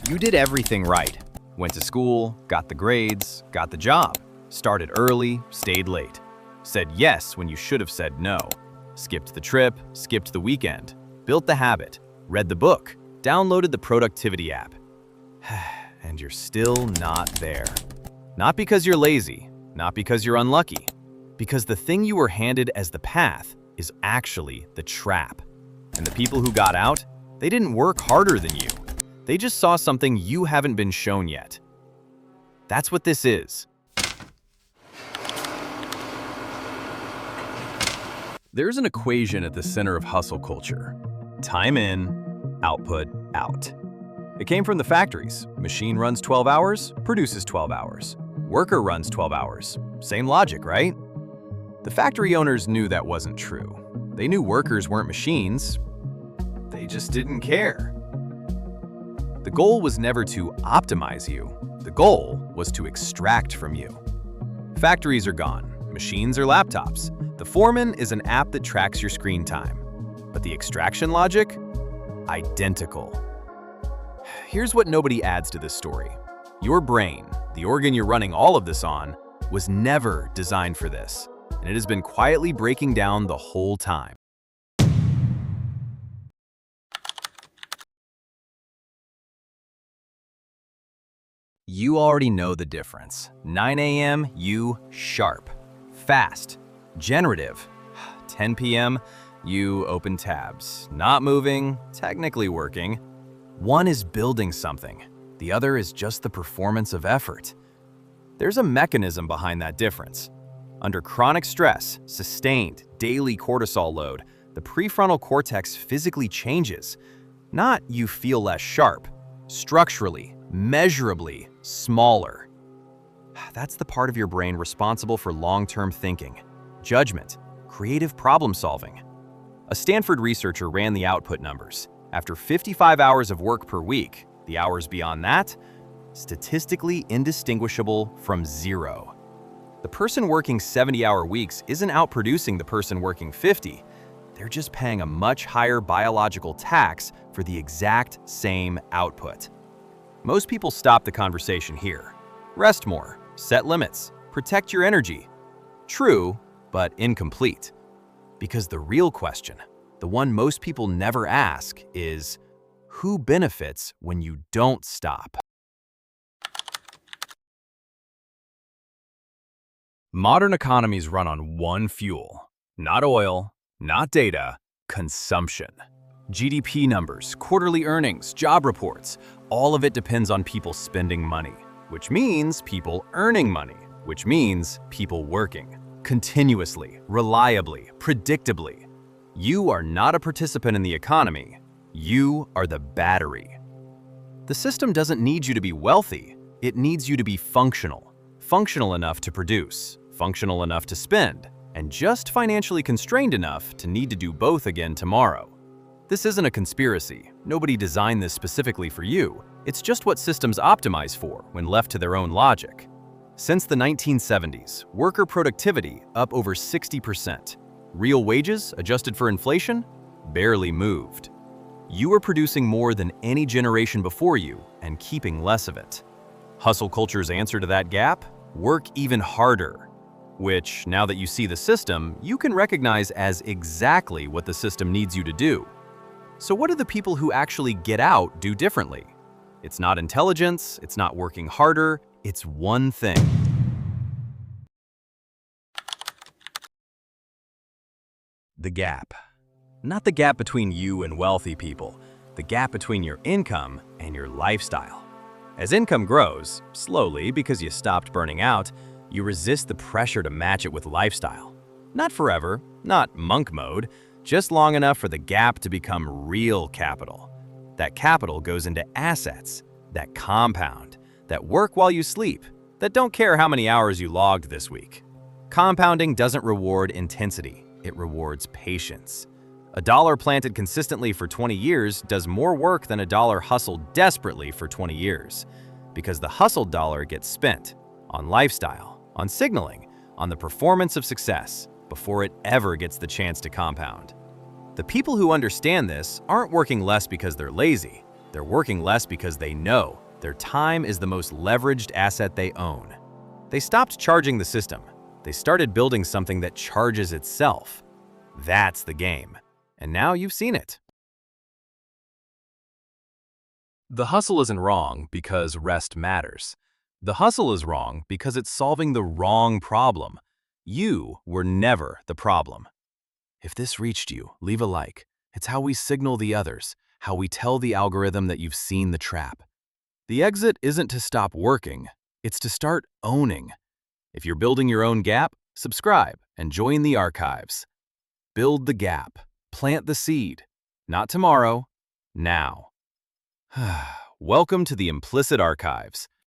You did everything right. Went to school, got the grades, got the job. Started early, stayed late. Said yes when you should have said no. Skipped the trip, skipped the weekend. Built the habit, read the book, downloaded the productivity app. And you're still not there. Not because you're lazy, not because you're unlucky, because the thing you were handed as the path is actually the trap. And the people who got out, they didn't work harder than you. They just saw something you haven't been shown yet. That's what this is. There's an equation at the center of hustle culture. Time in, output out. It came from the factories. Machine runs 12 hours, produces 12 hours. Worker runs 12 hours. Same logic, right? The factory owners knew that wasn't true. They knew workers weren't machines. They just didn't care. The goal was never to optimize you. The goal was to extract from you. Factories are gone. Machines are laptops. The Foreman is an app that tracks your screen time. But the extraction logic? Identical. Here's what nobody adds to this story. Your brain, the organ you're running all of this on, was never designed for this, and it has been quietly breaking down the whole time. You already know the difference. 9 a.m., you sharp, fast, generative. 10 p.m., you open tabs, not moving, technically working. One is building something. The other is just the performance of effort. There's a mechanism behind that difference. Under chronic stress, sustained, daily cortisol load, the prefrontal cortex physically changes. Not you feel less sharp, structurally, measurably smaller. That's the part of your brain responsible for long-term thinking, judgment, creative problem solving. A Stanford researcher ran the output numbers. After 55 hours of work per week, the hours beyond that, statistically indistinguishable from zero. The person working 70-hour weeks isn't outproducing the person working 50. They're just paying a much higher biological tax for the exact same output. Most people stop the conversation here. Rest more, set limits, protect your energy. True, but incomplete. Because the real question, the one most people never ask, is who benefits when you don't stop? Modern economies run on one fuel. Not oil, not data, consumption. GDP numbers, quarterly earnings, job reports, all of it depends on people spending money, which means people earning money, which means people working. Continuously, reliably, predictably. You are not a participant in the economy. You are the battery. The system doesn't need you to be wealthy. It needs you to be functional. Functional enough to produce, functional enough to spend, and just financially constrained enough to need to do both again tomorrow. This isn't a conspiracy. Nobody designed this specifically for you. It's just what systems optimize for when left to their own logic. Since the 1970s, worker productivity up over 60%. Real wages, adjusted for inflation, barely moved. You are producing more than any generation before you and keeping less of it. Hustle culture's answer to that gap? Work even harder. Which, now that you see the system, you can recognize as exactly what the system needs you to do. So what do the people who actually get out do differently? It's not intelligence, it's not working harder, it's one thing. The gap. Not the gap between you and wealthy people, the gap between your income and your lifestyle. As income grows, slowly because you stopped burning out, you resist the pressure to match it with lifestyle. Not forever, not monk mode, just long enough for the gap to become real capital. That capital goes into assets that compound, that work while you sleep, that don't care how many hours you logged this week. Compounding doesn't reward intensity, it rewards patience. A dollar planted consistently for 20 years does more work than a dollar hustled desperately for 20 years, because the hustled dollar gets spent on lifestyle, on signaling, on the performance of success before it ever gets the chance to compound. The people who understand this aren't working less because they're lazy. They're working less because they know their time is the most leveraged asset they own. They stopped charging the system. They started building something that charges itself. That's the game. And now you've seen it. The hustle isn't wrong because rest matters. The hustle is wrong because it's solving the wrong problem. You were never the problem. If this reached you, leave a like. It's how we signal the others, how we tell the algorithm that you've seen the trap. The exit isn't to stop working, it's to start owning. If you're building your own gap, subscribe and join the archives. Build the gap. Plant the seed. Not tomorrow, now. Welcome to the Implicit Archives.